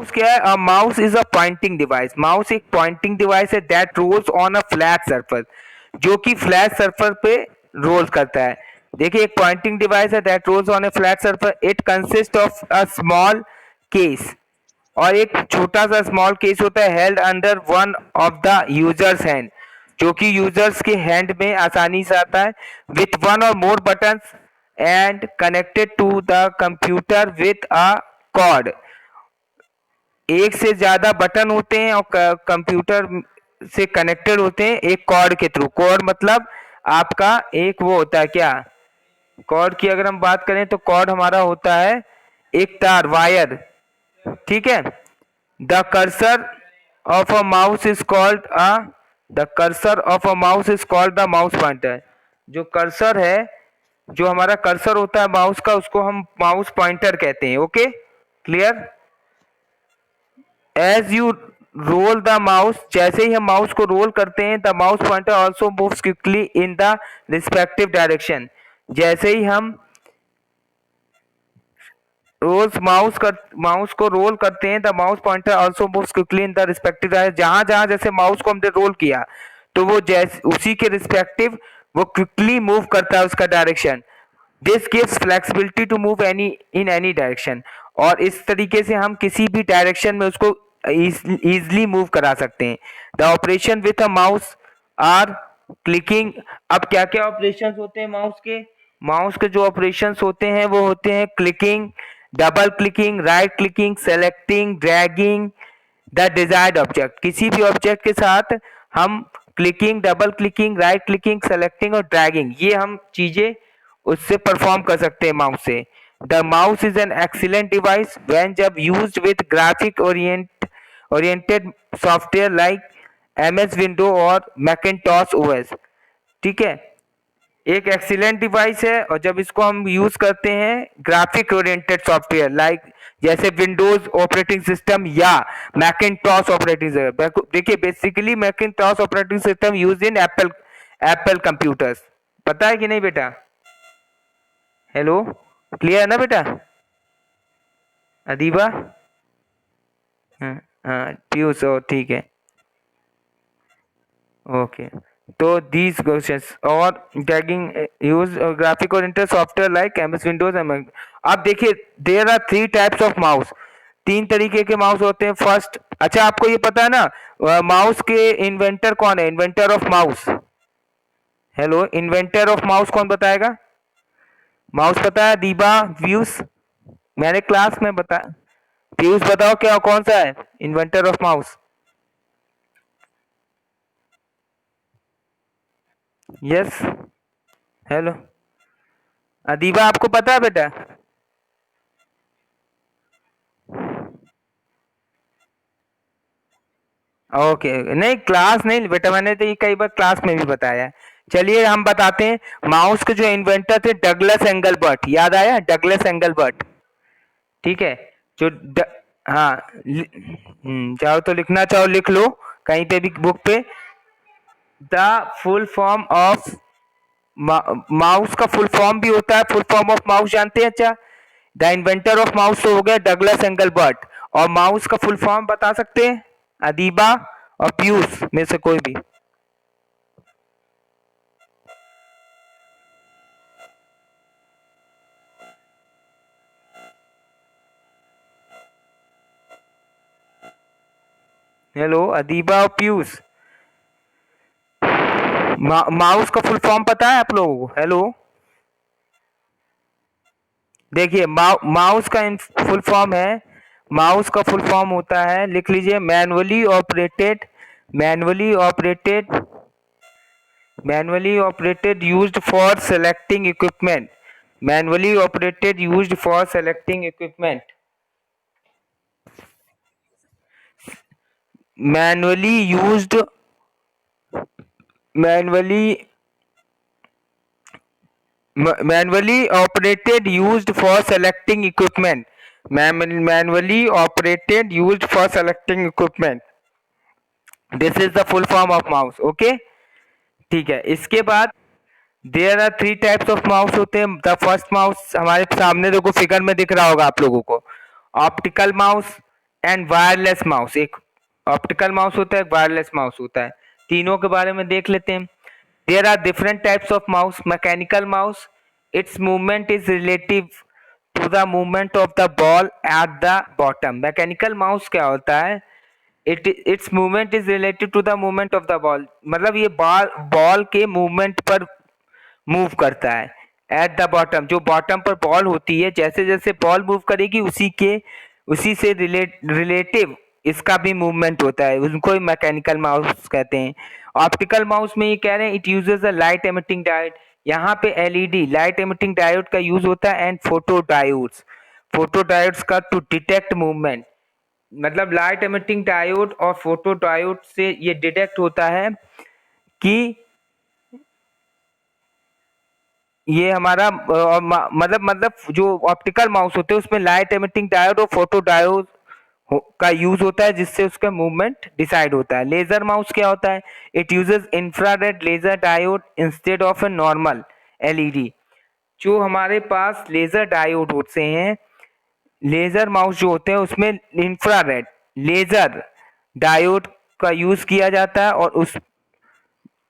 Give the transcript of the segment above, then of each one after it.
Mouse क्या है? A mouse is a pointing device. Mouse एक पॉइंटिंग डिवाइस है that rolls on a flat surface, जो कि फ्लैट सरफेस पे रोल करता है। देखिए, एक पॉइंटिंग डिवाइस है that rolls on a flat surface. It consist of a small case, और एक छोटा सा स्मॉल केस होता है held under one of the user's hand, जो कि यूजर्स के हैंड में आसानी से आता है, विथ वन और more buttons and connected to the computer with a cord. एक से ज्यादा बटन होते हैं और कंप्यूटर से कनेक्टेड होते हैं एक कॉर्ड के थ्रू। कॉर्ड मतलब आपका एक वो होता है क्या, कॉर्ड की अगर हम बात करें तो कॉर्ड हमारा होता है एक तार, वायर। ठीक है। The cursor of a mouse is called a the cursor of a mouse is called the mouse pointer. जो कर्सर है, जो हमारा कर्सर होता है माउस का, उसको हम माउस पॉइंटर कहते हैं। Okay, clear? As you roll the mouse, जैसे ही हम माउस को रोल करते हैं, the mouse pointer also moves quickly in the respective direction. जैसे ही हम रोज माउस को रोल करते हैं, the mouse pointer also moves quickly in the respective direction. जहां जहां जैसे माउस को हमने रोल किया, तो वो जैसे उसी के रिस्पेक्टिव वो क्विकली मूव करता है उसका direction. This gives flexibility to move any in any direction. और इस तरीके से हम किसी भी डायरेक्शन में उसको इजिली मूव करा सकते हैं। The operation with a mouse are clicking. अब क्या क्या ऑपरेशंस होते हैं माउस के? माउस के जो ऑपरेशंस होते हैं वो होते हैं clicking, double clicking, right clicking, selecting, dragging the desired object. किसी भी ऑब्जेक्ट के साथ हम clicking, double clicking, right clicking, selecting और ड्रैगिंग, ये हम चीजें उससे परफॉर्म कर सकते हैं माउस से। The mouse is an excellent device when जब used with graphic oriented software like MS window और मैकिन्टॉश ओएस। ठीक है, एक एक्सीलेंट डिवाइस है, और जब इसको हम यूज करते हैं ग्राफिक ओरिएंटेड सॉफ्टवेयर लाइक जैसे विंडोज ऑपरेटिंग सिस्टम या मैकिन्टॉश ऑपरेटिंग सिस्टम। देखिए, basically Macintosh operating system use in Apple computers. पता है कि नहीं बेटा? हेलो, क्लियर है ना बेटा? अदीबा? हाँ हाँ, पीयूष, और ठीक है, ओके। तो दीज क्वेश्चंस और tagging use graphic oriented software like MS Windows and. अब देखिए, there are three types of mouse. तीन तरीके के माउस होते हैं। फर्स्ट, अच्छा आपको ये पता है ना माउस के इन्वेंटर कौन है? Inventor of mouse, hello, inventor of mouse कौन बताएगा? माउस पता है? दीबा, व्यूज, मैंने क्लास में बताया। पीयूष बताओ क्या कौन सा है inventor of mouse? Yes, hello, Adiba आपको पता है बेटा? ओके, नहीं क्लास नहीं बेटा, मैंने तो ये कई बार क्लास में भी बताया है। चलिए हम बताते हैं। माउस के जो इन्वेंटर थे डगलस एंगलबर्ट, याद आया? Douglas Engelbart. ठीक है। जो हाँ, चाहो तो लिखना चाहो लिख लो कहीं पे भी बुक पे। The full form of mouse का फुल फॉर्म भी होता है, फुल फॉर्म ऑफ माउस जानते हैं? अच्छा, द इन्वेंटर ऑफ माउस तो हो गया डगलस एंगलबर्ट, और माउस का फुल फॉर्म बता सकते हैं अदीबा और पीयूष में से कोई भी? हेलो, अदीबा और पीयूष, माउस का फुल फॉर्म पता है आप लोगों को? हेलो, देखिए माउस का फुल फॉर्म है, माउस का फुल फॉर्म होता है, लिख लीजिए, manually operated used for selecting equipment. Manually operated used for selecting equipment. Manually used manually manually operated used for selecting equipment। Manually operated used for selecting equipment, this is the full form of mouse। okay, ठीक है। इसके बाद there are three types of mouse होते हैं। The first mouse हमारे सामने देखो figure में दिख रहा होगा आप लोगों को, optical mouse, and wireless mouse. एक ऑप्टिकल माउस होता है, एक वायरलेस माउस होता है। तीनों के बारे में देख लेते हैं। There are different types of mouse. Mechanical mouse, its movement is relative to the movement of the ball at the bottom. Mechanical mouse क्या होता है, its movement is related to the movement of the ball, मतलब ये ball के movement पर move करता है। At the bottom, जो बॉटम पर बॉल होती है, जैसे जैसे बॉल मूव करेगी उसी से रिलेटिव इसका भी मूवमेंट होता है, उनको ही मैकेनिकल माउस कहते हैं। ऑप्टिकल माउस में ये कह रहे हैं it uses a light emitting diode. यहाँ पे एलईडी लाइट एमिटिंग डायोड का यूज होता है एंड फोटो डायोड्स का टू डिटेक्ट मूवमेंट। मतलब लाइट एमिटिंग डायोड और फोटो डायोड से ये डिटेक्ट होता है कि ये हमारा मतलब जो ऑप्टिकल माउस होते हैं उसमें लाइट एमिटिंग डायोड और फोटो डायोड का यूज होता है, जिससे उसका मूवमेंट डिसाइड होता है। लेजर माउस क्या होता है, it uses infrared laser diode instead of a normal LED. जो हमारे पास लेजर डायोड होते हैं, लेजर माउस जो होते हैं उसमें इंफ्रारेड लेजर डायोड का यूज किया जाता है, और उस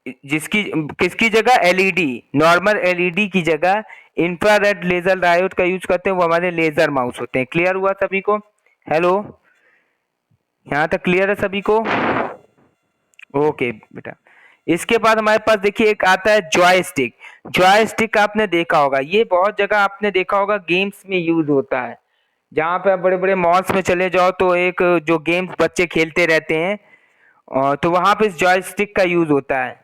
जिसकी किसकी जगह एलईडी, नॉर्मल एलईडी की जगह इंफ्रारेड लेजर डायोड का यूज करते हैं, वो हमारे लेजर माउस होते हैं। क्लियर हुआ सभी को? हेलो, यहाँ तक क्लियर है सभी को? ओके बेटा। इसके बाद हमारे पास देखिए एक आता है जॉयस्टिक। जॉयस्टिक आपने देखा होगा, ये बहुत जगह आपने देखा होगा गेम्स में यूज होता है। जहाँ पे आप बड़े बड़े मॉल्स में चले जाओ तो एक जो गेम्स बच्चे खेलते रहते हैं, और तो वहां पे जॉयस्टिक का यूज होता है।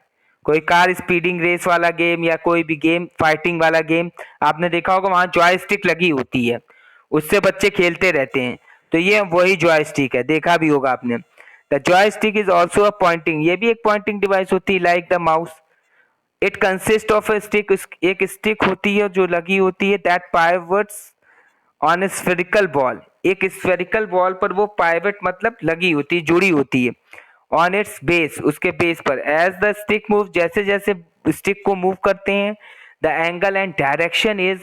कोई कार स्पीडिंग रेस वाला गेम या कोई भी गेम फाइटिंग वाला गेम आपने देखा होगा, वहां जॉयस्टिक लगी होती है, उससे बच्चे खेलते रहते हैं। तो ये वही जॉयस्टिक है, देखा भी होगा आपने। The joystick is also a pointing, ये भी एक पॉइंटिंग डिवाइस होती है like the mouse. It consist of a stick, एक स्टिक होती है जो लगी होती है, that pivots on a spherical ball. एक स्फेरिकल बॉल पर वो पाइवट मतलब लगी होती है, जुड़ी होती है। ऑन इट्स बेस, उसके बेस पर। एज द स्टिक मूव, जैसे जैसे स्टिक को मूव करते हैं, the angle and direction is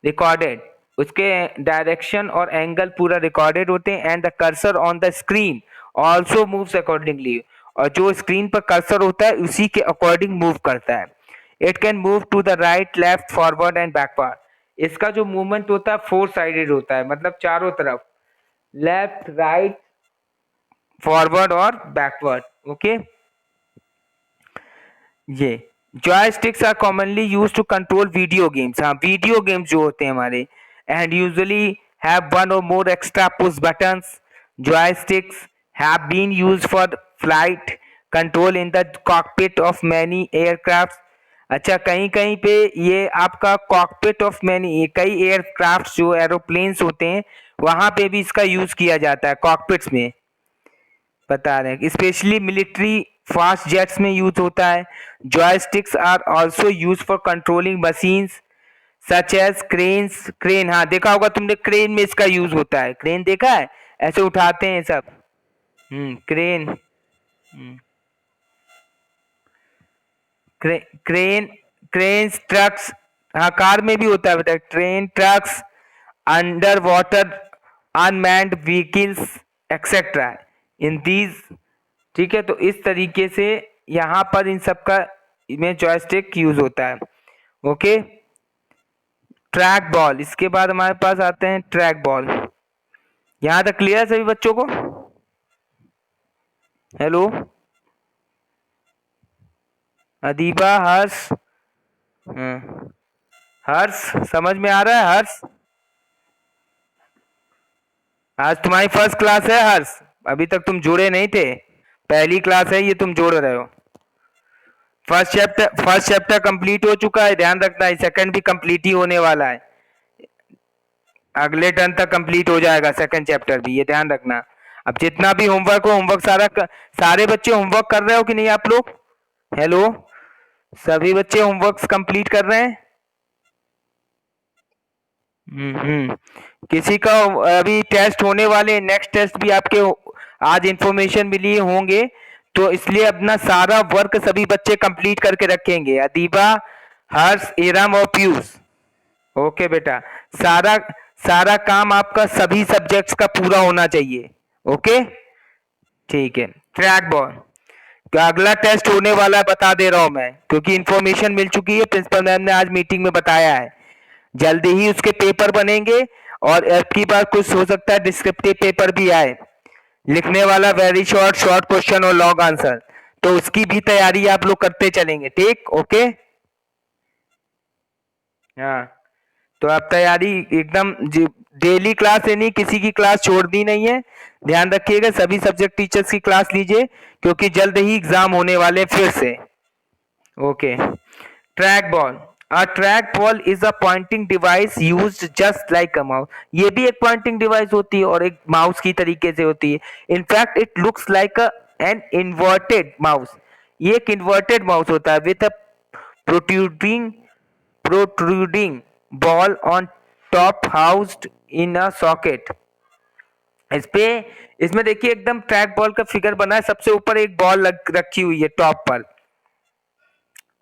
recorded, उसके डायरेक्शन और एंगल पूरा रिकॉर्डेड होते हैं। And the cursor on the screen also moves accordingly, और जो स्क्रीन पर कर्सर होता है उसी के अकॉर्डिंग मूव करता है। It can move to the right, left, forward and backward. इसका जो मूवमेंट होता है फोर साइडेड होता है, मतलब चारों तरफ, लेफ्ट, राइट, फॉरवर्ड और बैकवर्ड। ओके, ये joysticks are commonly used to control video games. हाँ, वीडियो गेम्स जो होते हैं हमारे, एंड यूजुअली हैव वन और more extra push buttons. Joysticks have been used for flight control in the cockpit of many aircraft. अच्छा, कहीं कहीं पे ये आपका कॉकपिट ऑफ मैनी, कई एयरक्राफ्ट जो एरोप्लेन्स होते हैं वहां पे भी इसका यूज किया जाता है, कॉकपिट्स में बता रहे हैं। स्पेशली मिलिट्री फास्ट जेट्स में यूज होता है। Joysticks are also use for controlling machines such as cranes. Crane, हाँ देखा होगा तुमने, क्रेन में इसका यूज होता है। क्रेन देखा है, ऐसे उठाते हैं सब। क्रेन, क्रेन, क्रेन्स, ट्रक्स, हाँ कार में भी होता है बेटा, train, trucks, under water unmanned vehicles etcetera in these. ठीक है, तो इस तरीके से यहाँ पर इन सब का में जॉयस्टिक यूज होता है। ओके, ट्रैक बॉल, इसके बाद हमारे पास आते हैं ट्रैक बॉल। यहाँ तक क्लियर है सभी बच्चों को? हेलो अदीबा, हर्ष, हर्ष समझ में आ रहा है? हर्ष, आज तुम्हारी फर्स्ट क्लास है हर्ष, अभी तक तुम जुड़े नहीं थे, पहली क्लास है ये, तुम जोड़ रहे हो। फर्स्ट चैप्टर कंप्लीट हो चुका है, ध्यान रखना है, सेकंड भी कंप्लीट ही होने वाला है, अगले टर्न तक कंप्लीट हो जाएगा सेकंड चैप्टर भी, ये ध्यान रखना। अब जितना भी होमवर्क हो, होमवर्क सारे बच्चे होमवर्क कर रहे हो कि नहीं आप लोग? हेलो, सभी बच्चे होमवर्क कंप्लीट कर रहे हैं? किसी का अभी टेस्ट होने वाले, नेक्स्ट टेस्ट भी आपके आज इंफॉर्मेशन मिली होंगे, तो इसलिए अपना सारा वर्क सभी बच्चे कंप्लीट करके रखेंगे। अदीबा, हर्ष, इरम और पीयूष। ओके बेटा, सारा सारा काम आपका सभी सब्जेक्ट्स का पूरा होना चाहिए, ओके ठीक है। ट्रैक बॉल का अगला टेस्ट होने वाला है, बता दे रहा हूं मैं, क्योंकि इंफॉर्मेशन मिल चुकी है, प्रिंसिपल मैम ने आज मीटिंग में बताया है। जल्दी ही उसके पेपर बनेंगे और अब की बार कुछ हो सकता है डिस्क्रिप्टिव पेपर भी आए, लिखने वाला वेरी शॉर्ट शॉर्ट क्वेश्चन और लॉन्ग आंसर, तो उसकी भी तैयारी आप लोग करते चलेंगे, ठीक ओके। हाँ तो आप तैयारी एकदम डेली क्लास लेनी, किसी की क्लास छोड़नी नहीं है, ध्यान रखिएगा, सभी सब्जेक्ट टीचर्स की क्लास लीजिए, क्योंकि जल्द ही एग्जाम होने वाले फिर से। Okay track ball, a track ball is a pointing device used just like a mouse, ये भी एक पॉइंटिंग डिवाइस होती है और एक माउस की तरीके से होती है। In fact it looks like an inverted mouse, ये एक इन्वर्टेड माउस होता है with a protruding protruding ball on top housed in a socket. इस पे इसमें देखिए एकदम ट्रैक बॉल का फिगर बना है, सबसे ऊपर एक बॉल रखी हुई है टॉप पर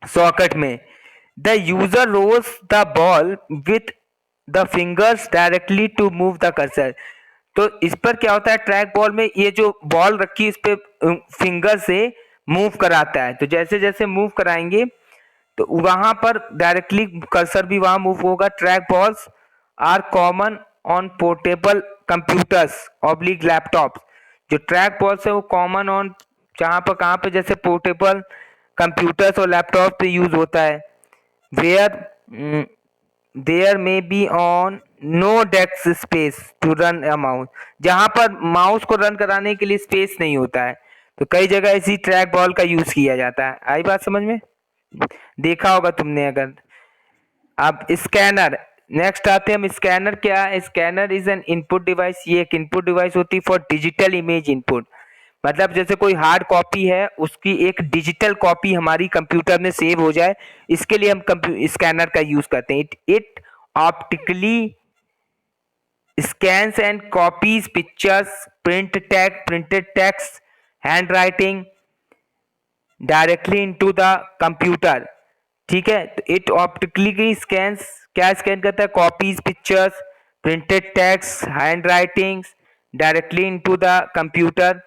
सॉकेट में। The user rolls the ball with the fingers directly to move the cursor. तो इस पर क्या होता है, ट्रैक बॉल में ये जो बॉल रखी है इस पे फिंगर से मूव कराता है, तो जैसे जैसे मूव कराएंगे तो वहां पर डायरेक्टली कर्सर भी वहां मूव होगा। Track balls are common on portable computers oblique laptops, जो ट्रैक बॉल्स है वो कॉमन ऑन जहां पर कहां पे, जैसे पोर्टेबल कंप्यूटर्स और लैपटॉप पे यूज होता है। Where there may be on no desk space to run a mouse, जहां पर माउस को रन कराने के लिए स्पेस नहीं होता है, तो कई जगह इसी ट्रैक बॉल का यूज किया जाता है। आई बात समझ में, देखा होगा तुमने अगर। अब स्कैनर, नेक्स्ट आते हैं हम। स्कैनर क्या है, scanner is an input device, ये एक इनपुट डिवाइस होती है फॉर डिजिटल इमेज इनपुट, मतलब जैसे कोई हार्ड कॉपी है उसकी एक डिजिटल कॉपी हमारी कंप्यूटर में सेव हो जाए, इसके लिए हम स्कैनर का यूज करते हैं। It optically scans and copies pictures, printed text, handwriting directly into the computer, ठीक है। तो इट ऑप्टिकली स्कैन्स, क्या स्कैन करता है, copies pictures printed text hand writings directly into the computer.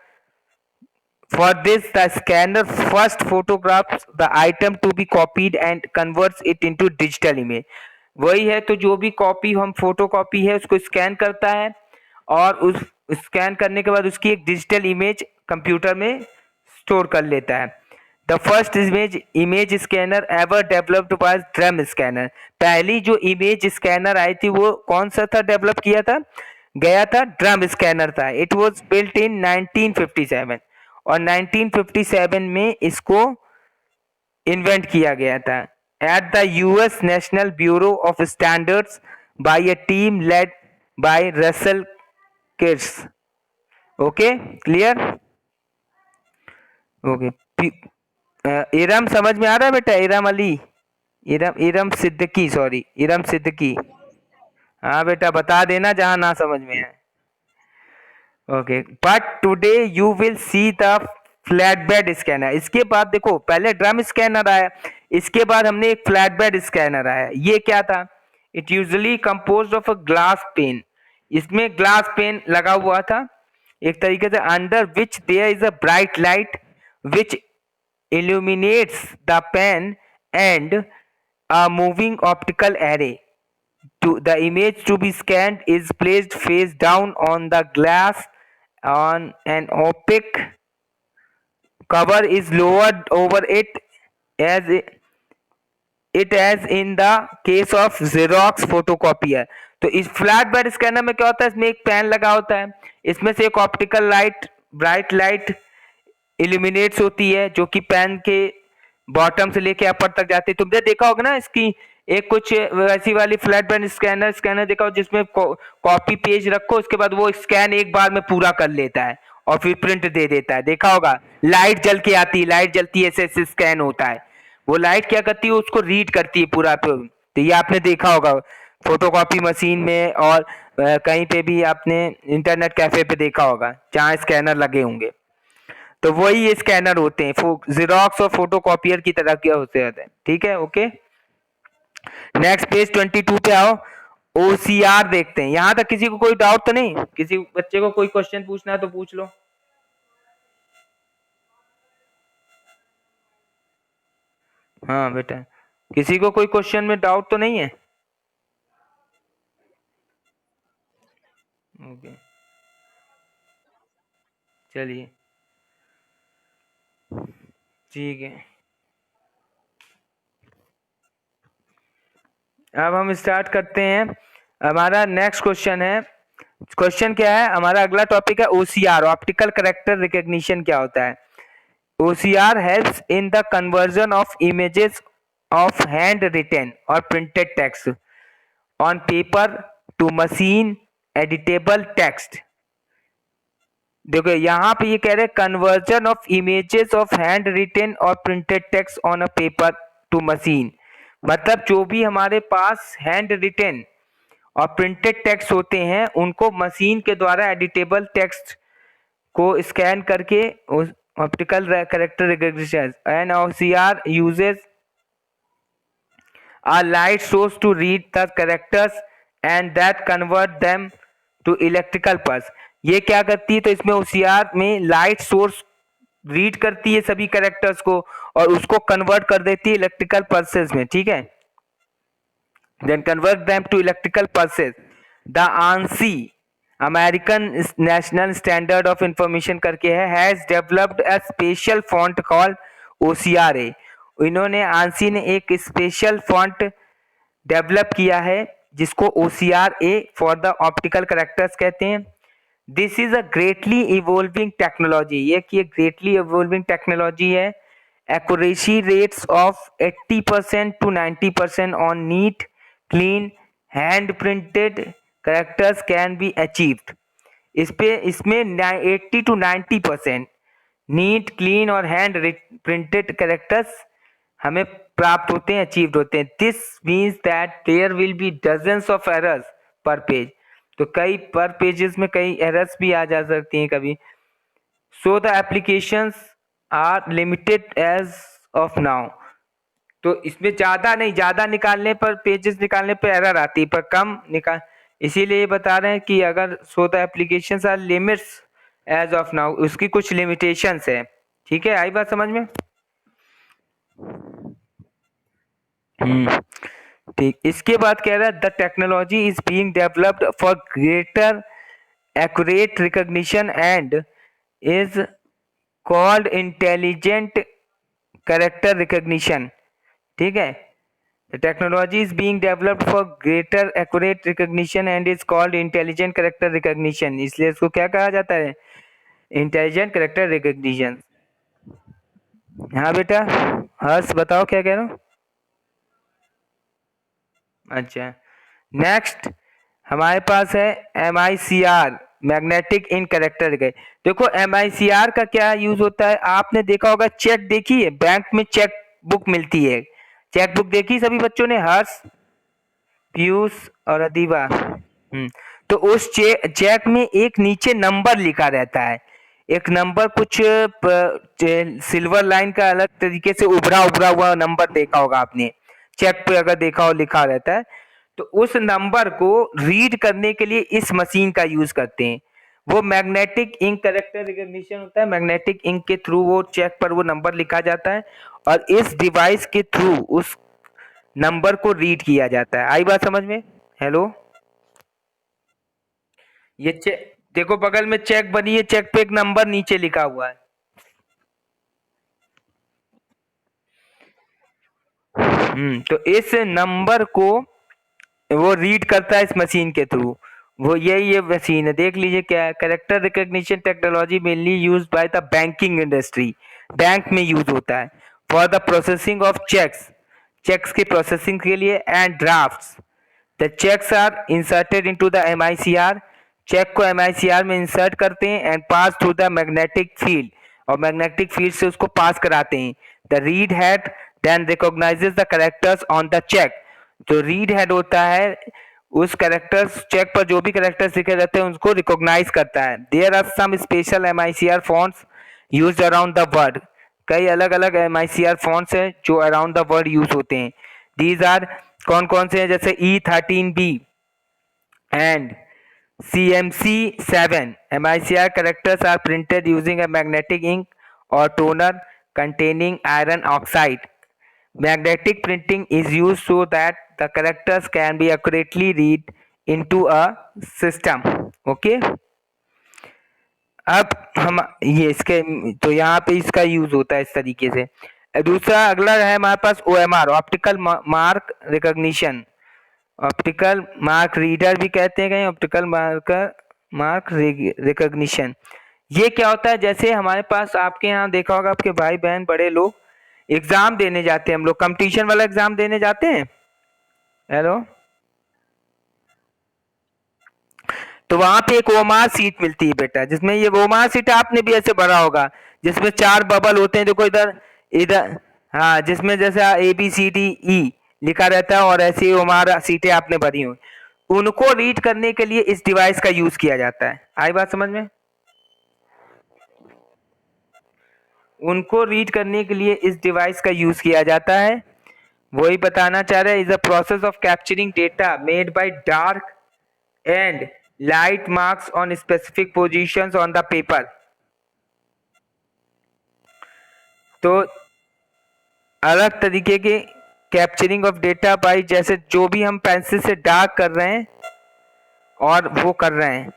For this, the scanner first photographs the item to be copied and converts it into digital image। वही है, तो जो भी copy हम photo copy है उसको स्कैन करता है और उस स्कैन करने के बाद उसकी एक डिजिटल इमेज कंप्यूटर में स्टोर कर लेता है। The first image scanner ever developed by drum scanner, पहली जो इमेज स्कैनर आई थी वो कौन सा था, डेवलप किया था गया था, ड्रम स्कैनर था। इट वाज बिल्ट इन 1957 और 1957 में इसको इन्वेंट किया गया था at the US National Bureau of Standards by a team led by Russell Kirsch. Okay clear, okay. Iram समझ में आ रहा है बेटा, इरम अली, इरम इरम सिद्दीकी, सॉरी इरम सिद्दीकी, हाँ बेटा बता देना जहां ना समझ में है। Okay but today you will see the flat bed scanner. इसके बाद देखो, पहले ड्रम स्कैनर आया, इसके बाद हमने एक फ्लैट बेड स्कैनर आया। ये क्या था, it usually compose of a glass pen, इसमें ग्लास पेन लगा हुआ था एक तरीके से, under which there is a bright light which illuminates the pen and a moving optical array. The image to be scanned is placed face down on the glass on an opaque cover is lowered over it as it as in the case of Xerox photocopier। तो इस flat bed scanner में क्या होता है, इसमें एक pen लगा होता है, इसमें से एक optical light bright light illuminates होती है जो कि पेन के बॉटम से लेके अपर तक जाती है। तुमने देखा होगा ना इसकी एक कुछ वैसी वाली फ्लैट बेड स्कैनर देखा हो जिसमें कॉपी पेज रखो, उसके बाद वो स्कैन एक बार में पूरा कर लेता है और फिर प्रिंट दे देता है, देखा होगा। लाइट जल के आती है, लाइट जलती है, ऐसे ऐसे स्कैन होता है, वो लाइट क्या करती है उसको रीड करती है पूरा। तो ये आपने देखा होगा फोटोकॉपी मशीन में और कहीं पे भी आपने इंटरनेट कैफे पे देखा होगा जहाँ स्कैनर लगे होंगे, तो वही ये स्कैनर होते हैं, जीरोक्स और फोटोकॉपियर की तरह के होते हैं, ठीक है ओके। नेक्स्ट पेज 22 पे आओ। OCR देखते हैं। यहां तक किसी को कोई डाउट तो नहीं? किसी बच्चे को कोई क्वेश्चन पूछना है तो पूछ लो। हाँ बेटा, किसी को कोई क्वेश्चन में डाउट तो नहीं है? ओके, चलिए ठीक है। अब हम स्टार्ट करते हैं। हमारा नेक्स्ट क्वेश्चन है। क्वेश्चन क्या है? हमारा अगला टॉपिक है OCR, ऑप्टिकल कैरेक्टर रिकॉग्निशन। क्या होता है? OCR helps in the conversion of images of handwritten or printed text on paper to machine editable text। देखो यहाँ पे ये कह रहे हैं conversion of images of handwritten और printed text on a paper to machine. मतलब जो भी हमारे पास हैंड रिटेन और प्रिंटेड टेक्स्ट होते हैं उनको मशीन के द्वारा एडिटेबल टेक्स्ट को स्कैन करके optical character recognition and OCR uses a light source to read the characters and that convert them to electrical pulse। ये क्या करती है? तो इसमें OCR में लाइट सोर्स रीड करती है सभी कैरेक्टर्स को और उसको कन्वर्ट कर देती है इलेक्ट्रिकल पल्सेस में। ठीक है, then convert them to electrical pulses। The ANSI American National Standard of Information करके है, has developed a special font called OCRA। इन्होंने आंसी ने एक स्पेशल फॉन्ट डेवलप किया है जिसको OCRA for the optical characters कहते हैं। This is a greatly evolving technology. ये कि ग्रेटली इवॉल्विंग टेक्नोलॉजी है। Accuracy rates of 80% to 90% on neat clean hand printed characters can be achieved. इसमें 80 to 90% नीट क्लीन और हैंड प्रिंटेड कैरेक्टर्स हमें प्राप्त होते हैं, अचीव्ड होते हैं। This means that there will be dozens of errors per page. तो कई पर पेजेस में कई एरर्स भी आ जा सकती हैं कभी। So the applications are limited as of now. तो इसमें ज्यादा नहीं, ज्यादा निकालने पर पेजेस निकालने पर एरर आती है, पर कम निकाल, इसीलिए ये बता रहे हैं कि अगर so the applications are limits as of now, उसकी कुछ लिमिटेशंस है। ठीक है, आई बात समझ में? ठीक, इसके बाद कह रहा है the technology is being developed for greater accurate recognition and is called intelligent character recognition. ठीक है, the technology is being developed for greater accurate recognition and is called intelligent character recognition. इसलिए इसको क्या कहा जाता है? Intelligent character recognition. हाँ बेटा, हर्ष बताओ क्या कह रहा हूँ। अच्छा, नेक्स्ट हमारे पास है MICR, मैग्नेटिक इन कैरेक्टर गए। देखो MICR का क्या यूज होता है? आपने देखा होगा, चेक देखी है, बैंक में चेक बुक मिलती है। चेक बुक देखी सभी बच्चों ने? हर्ष, पीयूष और अदीबा। तो उस चेक में एक नीचे नंबर लिखा रहता है। एक नंबर कुछ सिल्वर लाइन का अलग तरीके से उभरा उभरा हुआ नंबर देखा होगा आपने, चेक पे अगर देखा हो लिखा रहता है। तो उस नंबर को रीड करने के लिए इस मशीन का यूज करते हैं। वो मैग्नेटिक इंक कैरेक्टर रिकॉग्निशन होता है। मैग्नेटिक इंक के थ्रू वो चेक पर वो नंबर लिखा जाता है और इस डिवाइस के थ्रू उस नंबर को रीड किया जाता है। आई बात समझ में? हेलो, ये चेक देखो, बगल में चेक बनी है, चेक पे एक नंबर नीचे लिखा हुआ है। तो इस नंबर को वो रीड करता है इस मशीन के थ्रू। वो ये मशीन है, देख लीजिए क्या है। Character recognition technology mainly used by the banking industry. Bank में यूज होता है for the processing of cheques, cheques की प्रोसेसिंग के लिए, and drafts. The cheques are inserted into the MICR। Cheque को MICR में इंसर्ट करते हैं and pass through the magnetic field, और मैग्नेटिक फील्ड से उसको पास कराते हैं। The read head then recognises the characters on the cheque. जो रीड हेड होता है उस कैरेक्टर्स, चेक पर जो भी कैरेक्टर्स लिखे रहते हैं उसको रिकॉग्नाइज करता है। There are some special MICR fonts used around the world. कई अलग अलग MICR फॉन्ट्स हैं जो अराउंड द वर्ल्ड यूज होते हैं। दीज आर कौन कौन से हैं? जैसे E13B, and CMC7 MICR characters are printed using a magnetic ink or toner containing iron oxide. Magnetic printing is used so that the characters can be accurately read into a system. Okay. अब हम ये इसके तो यहाँ पे इसका use होता है इस तरीके से। दूसरा अगला है हमारे पास OMR, optical mark recognition. Optical mark reader भी कहते हैं कहीं, ऑप्टिकल मार्क रिकॉग्निशन। ये क्या होता है, जैसे हमारे पास आपके यहाँ देखा होगा, आपके भाई बहन बड़े लोग एग्जाम देने जाते हैं, हम लोग कंपटीशन वाला एग्जाम देने जाते हैं। हेलो, तो वहां पे एक ओमार सीट मिलती है बेटा, जिसमें ये ओमार सीट आपने भी ऐसे भरा होगा, जिसमें 4 बबल होते हैं, देखो इधर इधर, हाँ, जिसमें जैसे ABCDE लिखा रहता है और ऐसी ओमार सीटें आपने भरी हुई, उनको रीड करने के लिए इस डिवाइस का यूज किया जाता है। आई बात समझ में? उनको रीड करने के लिए इस डिवाइस का यूज किया जाता है। वही बताना चाह रहे हैं, is a process of capturing data made by dark and light marks on specific positions on the paper. तो अलग तरीके के कैप्चरिंग ऑफ डेटा बाय, जैसे जो भी हम पेंसिल से डार्क कर रहे हैं और वो कर रहे हैं,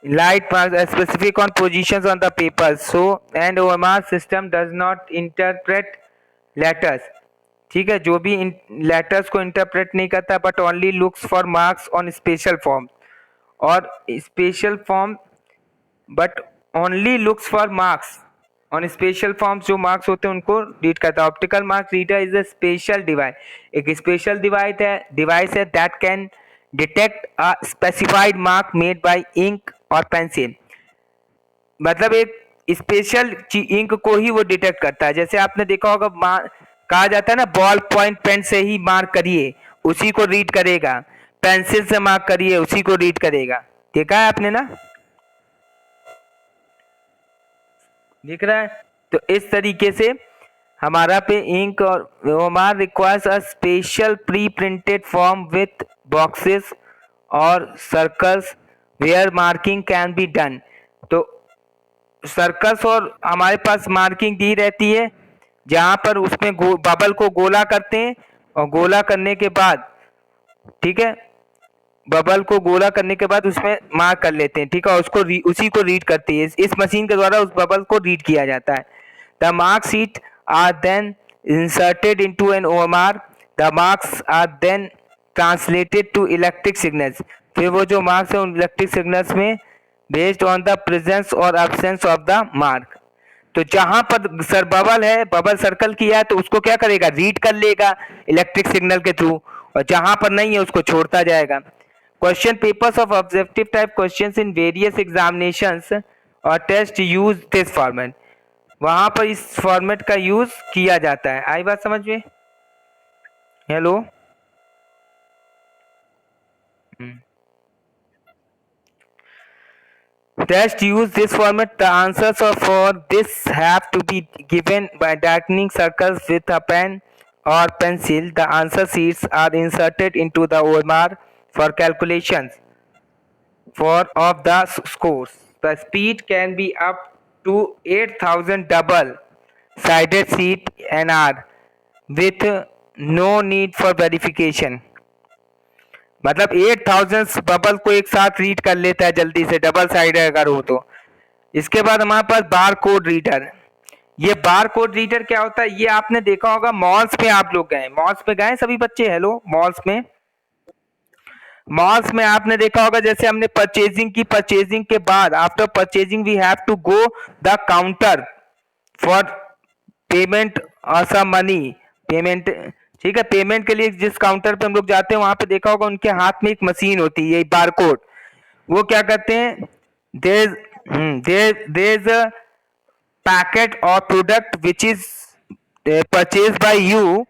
light marks specific on positions on the paper, so and OMR system does not interpret letters. ठीक है, जो भी लेटर्स को इंटरप्रेट नहीं करता, but only looks for marks on special form, और special form, but only looks for marks on special forms, जो marks होते हैं उनको रीड करता है। Optical mark reader is a special device, एक स्पेशल डिवाइस है that can detect a specified mark made by ink or pencil. मतलब एक स्पेशल इंक को ही वो डिटेक्ट करता है। जैसे आपने देखा होगा, कहा जाता है ना, बॉल पॉइंट पेन से ही मार्क करिए, उसी को रीड करेगा, पेंसिल से मार्क करिए, उसी को रीड करेगा। देखा है आपने ना, दिख रहा है? तो इस तरीके से हमारा पे इंक और OMR requires a special preprinted form with boxes और circles where marking can be done. तो सर्कल्स और हमारे पास मार्किंग दी रहती है, जहां पर उसमें बबल को गोला करते हैं, और गोला करने के बाद, ठीक है, बबल को गोला करने के बाद उसमें मार्क कर लेते हैं, ठीक है, उसको उसी को रीड करती है, इस मशीन के द्वारा उस बबल को रीड किया जाता है। The mark sheet are then inserted into an OMR, the marks are then translated to electric signals. फिर वो जो मार्क्स है उन इलेक्ट्रिक सिग्नल्स में based on the presence or absence of the mark. तो जहां पर सर बबल है, बबल सर्कल किया है, तो उसको क्या करेगा, रीड कर लेगा इलेक्ट्रिक सिग्नल के थ्रू, और जहां पर नहीं है उसको छोड़ता जाएगा। Question papers of objective type questions in various examinations और टेस्ट यूज दिस फॉर्मेट, वहां पर इस फॉर्मेट का यूज किया जाता है। आई बात समझ में? Hello, test use this format, the answers for this have to be given by darkening circles with a pen or pencil. The answer sheets are inserted into the OMR for calculations of the scores. The speed can be up to 8,000 double-sided sheet NR with no need for verification. मतलब 8,000 bubble को एक साथ read कर लेता है जल्दी से, double sided अगर हो तो। इसके बाद हमारे पास बार कोड रीडर। ये बार कोड रीडर क्या होता है, ये आपने देखा होगा मॉल्स में, आप लोग गए मॉल्स में, गए सभी बच्चे? हेलो, मॉल्स में आपने देखा होगा, जैसे हमने परचेजिंग के बाद, after purchasing we have to go the counter for payment और सम मनी पेमेंट। ठीक है, पेमेंट के लिए जिस काउंटर पे हम लोग जाते हैं, वहां पे देखा होगा उनके हाथ में एक मशीन होती है, बारकोड। वो क्या करते हैं, देयर इज अ पैकेट और product which is purchase by you,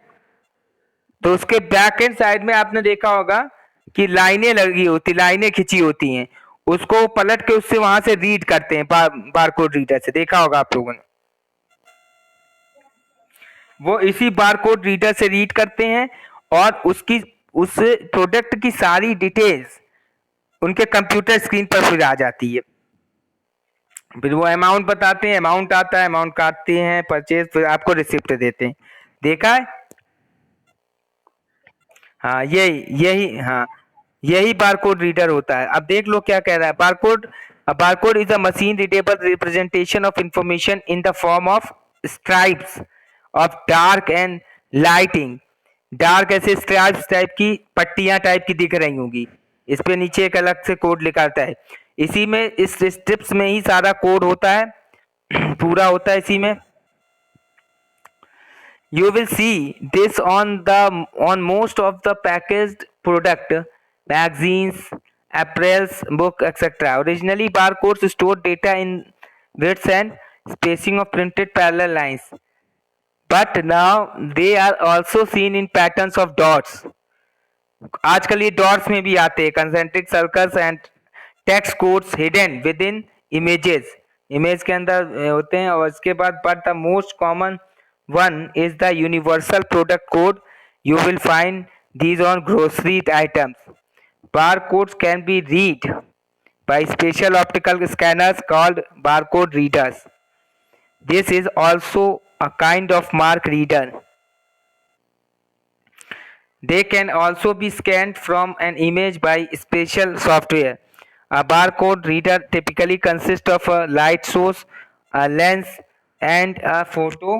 तो उसके बैक एंड साइड में आपने देखा होगा कि लाइनें लगी होती, लाइनें खिंची होती हैं, उसको पलट के उससे वहां से रीड करते हैं, बारकोड रीडर से। देखा होगा आप लोगों ने, वो इसी बारकोड रीडर से रीड करते हैं और उस प्रोडक्ट की सारी डिटेल्स उनके कंप्यूटर स्क्रीन पर फिर आ जाती है। फिर वो अमाउंट बताते हैं, अमाउंट आता है, अमाउंट काटते हैं, परचेज, फिर आपको रिसिप्ट देते हैं। देखा है? हाँ यही हाँ, यही बारकोड रीडर होता है। अब देख लो क्या कह रहा है। Barcode, a barcode is a machine readable representation of information in the form of stripes of dark and lighting। Dark ऐसे स्ट्राइप्स टाइप की, पट्टियां टाइप की दिख रही होंगी, इस पे नीचे एक अलग से कोड लिखा आता है। इसी में, इस स्ट्रिप्स में ही सारा कोड होता है, पूरा होता है इसी में। You will see this on most of the packaged product, magazines, apparels, book, etc. Originally, barcodes stored data in widths and spacing of printed parallel lines, but now they are also seen in patterns of dots। आजकल ये dots में भी आते हैं, concentric circles and text codes hidden with in images, image के अंदर होते हैं। और इसके बाद but the most common one is the universal product code। You will find these on grocery items। Barcodes can be read by special optical scanners called barcode readers। This is also a kind of mark reader। They can also be scanned from an image by special software। A barcode reader typically consists of a light source, a lens, and a photo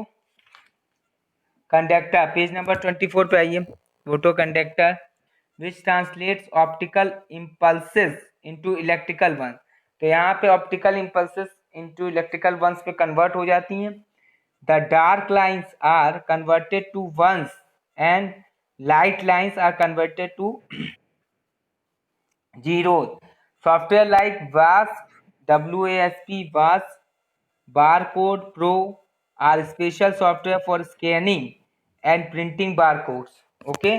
conductor। Page number 24 पे आइए। Photo conductor which translates optical impulses into electrical one. तो यहाँ पे optical impulses into electrical ones पे convert हो जाती हैं। The dark lines are converted to ones and light lines are converted to zeros। Software like WASP, WASP, Barcode Pro are special software for scanning and printing barcodes। Okay,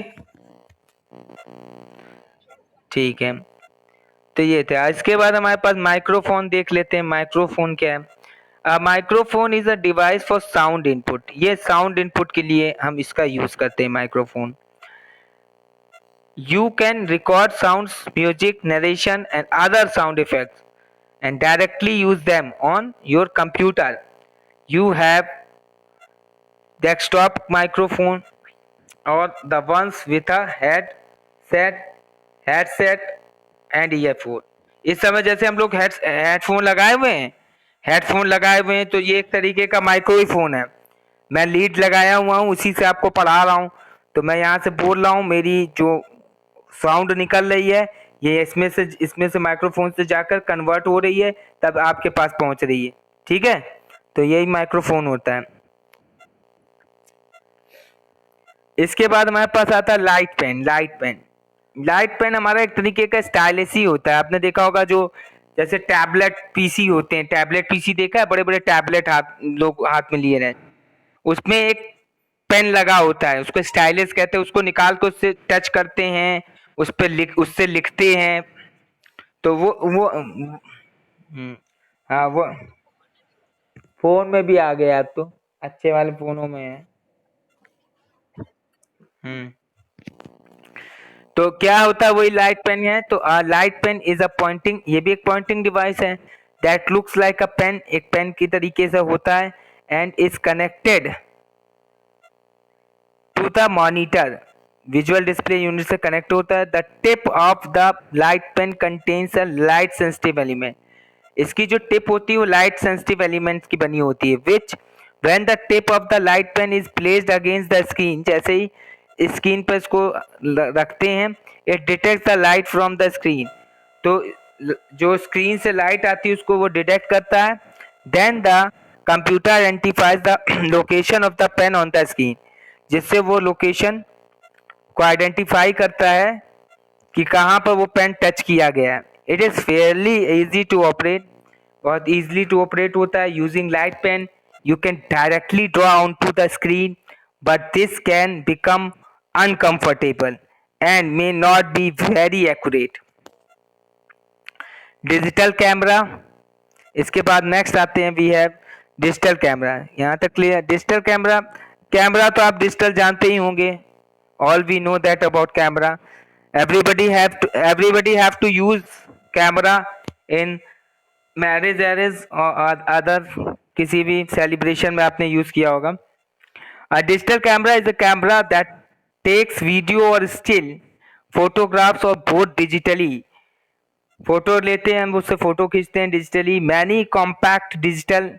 ठीक है। तो ये था। इसके बाद हमारे पास माइक्रोफोन देख लेते हैं। माइक्रोफोन क्या है? Microphone is a device for sound input. ये साउंड इनपुट के लिए हम इसका यूज करते हैं microphone. You can record sounds, music, narration, and other sound effects and directly use them on your computer। You have desktop microphone or the ones with a headset and earphone। इस समय जैसे हम लोग headphone लगाए हुए हैं, तो ये एक तरीके का माइक्रोफोन है। मैं लीड लगाया हुआ हूँ, उसी से आपको पढ़ा रहा हूँ। तो मैं यहाँ से बोल रहा हूँ, मेरी जो साउंड निकल रही है ये इसमें से माइक्रोफोन से जाकर कन्वर्ट हो रही है, तब आपके पास पहुंच रही है। ठीक है, तो यही माइक्रोफोन होता है। इसके बाद हमारे पास आता है लाइट पेन। लाइट पेन हमारा एक तरीके का स्टाइलस ही होता है। आपने देखा होगा जो जैसे टैबलेट पीसी होते हैं, टैबलेट पीसी देखा है, बड़े बड़े टैबलेट लोग हाथ में लिए रहते हैं, उसमें एक पेन लगा होता है, उसको स्टाइलस कहते हैं। उसको निकाल के उससे टच करते हैं, उससे लिखते हैं। तो वो हाँ, वो फोन में भी आ गया, अब तो अच्छे वाले फोनों में है। हम्म तो क्या होता है, वही लाइट पेन है। तो light pen is a pointing, ये भी एक पॉइंटिंग डिवाइस है। That looks like a pen, एक पेन की तरीके से होता है। And is connected to the monitor, visual display unit से कनेक्ट होता है। The tip of the light pen contains a light sensitive element. इसकी जो टिप होती है वो लाइट सेंसिटिव एलिमेंट्स की बनी होती है। Which when the tip of the light pen is placed against the screen, जैसे ही स्क्रीन पर इसको रखते हैं, it detect the light from the screen. तो जो स्क्रीन से लाइट आती है उसको वो डिटेक्ट करता है। Then the computer identifies the location of the pen on the screen, जिससे वो लोकेशन को आइडेंटिफाई करता है कि कहाँ पर वो पेन टच किया गया है। It is fairly easy to operate, बहुत ईजिली टू ऑपरेट होता है। Using light pen you can directly draw on to the screen, but this can become uncomfortable and may not be very accurate. Digital camera, इसके बाद next आते हैं, we have digital camera. यहाँ तक clear? Digital camera तो आप digital जानते ही होंगे। all we know that about camera। everybody have to use camera in marriage areas और अदर किसी भी सेलिब्रेशन में आपने यूज किया होगा। A digital camera is a camera that takes video or still photographs or both digitally. Photo लेते हैं हम, उससे फोटो खींचते हैं digitally. Many compact digital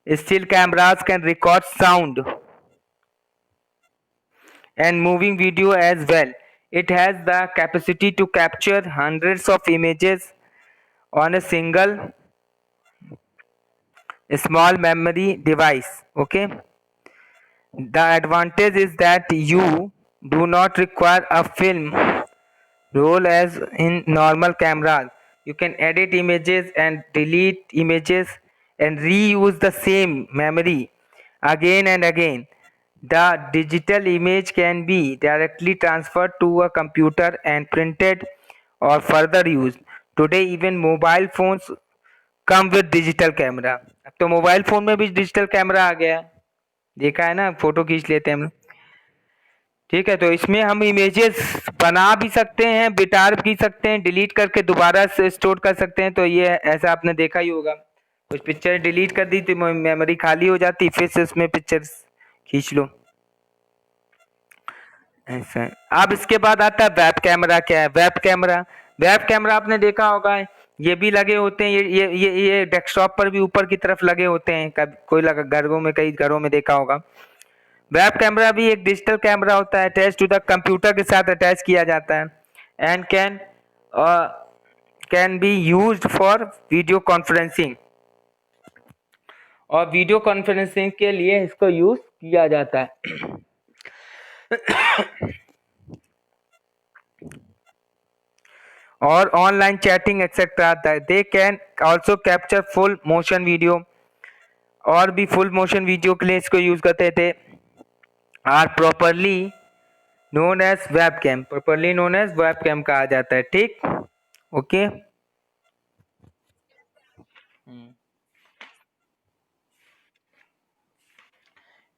still cameras can record sound and moving video as well. It has the capacity to capture hundreds of images on a single small memory device. Okay, the advantage is that you do not require a film roll as in normal cameras. You can edit images and delete images and reuse the same memory again and again. The digital image can be directly transferred to a computer and printed or further used. Today even mobile phones come with digital camera. अब तो mobile phone में भी digital camera आ गया है, देखा है ना, photo खींच लेते हैं हम। ठीक है, तो इसमें हम इमेजेस बना भी सकते हैं, बिटार भी सकते हैं, डिलीट करके दोबारा से स्टोर कर सकते हैं। तो ये ऐसा आपने देखा ही होगा, कुछ पिक्चर डिलीट कर दी तो मेमोरी खाली हो जाती, फिर से उसमें पिक्चर्स खींच लो, ऐसा है। अब इसके बाद आता है वेब कैमरा। क्या है वेब कैमरा? वेब कैमरा आपने देखा होगा, ये भी लगे होते हैं, ये डेस्कटॉप पर भी ऊपर की तरफ लगे होते हैं, कभी कोई लगा घरों में, कई घरों में देखा होगा। वेब कैमरा भी एक डिजिटल कैमरा होता है, अटैच टू द कंप्यूटर के साथ अटैच किया जाता है and can be used for video conferencing, और वीडियो कॉन्फ्रेंसिंग के लिए इसको यूज किया जाता है। और ऑनलाइन चैटिंग एक्सेट्रा आता है। They can also capture full motion video, और भी फुल मोशन वीडियो के लिए इसको यूज करते थे। Are properly known as webcam, properly known as webcam कहा जाता है। ठीक, ओके।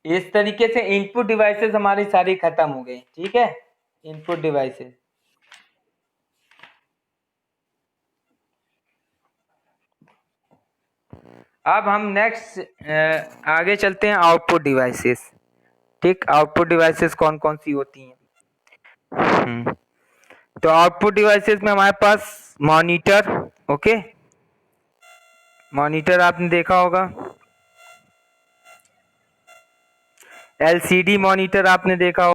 इस तरीके से इनपुट डिवाइसेस हमारी सारी खत्म हो गई। ठीक है, इनपुट डिवाइसेस। अब हम नेक्स्ट आगे चलते हैं, आउटपुट डिवाइसेस। ठीक, आउटपुट डिवाइसेस कौन कौन सी होती हैं? तो आउटपुट डिवाइसेस में हमारे पास मॉनिटर, ओके, मॉनिटर आपने देखा होगा, एलसीडी मॉनिटर आपने देखा होगा।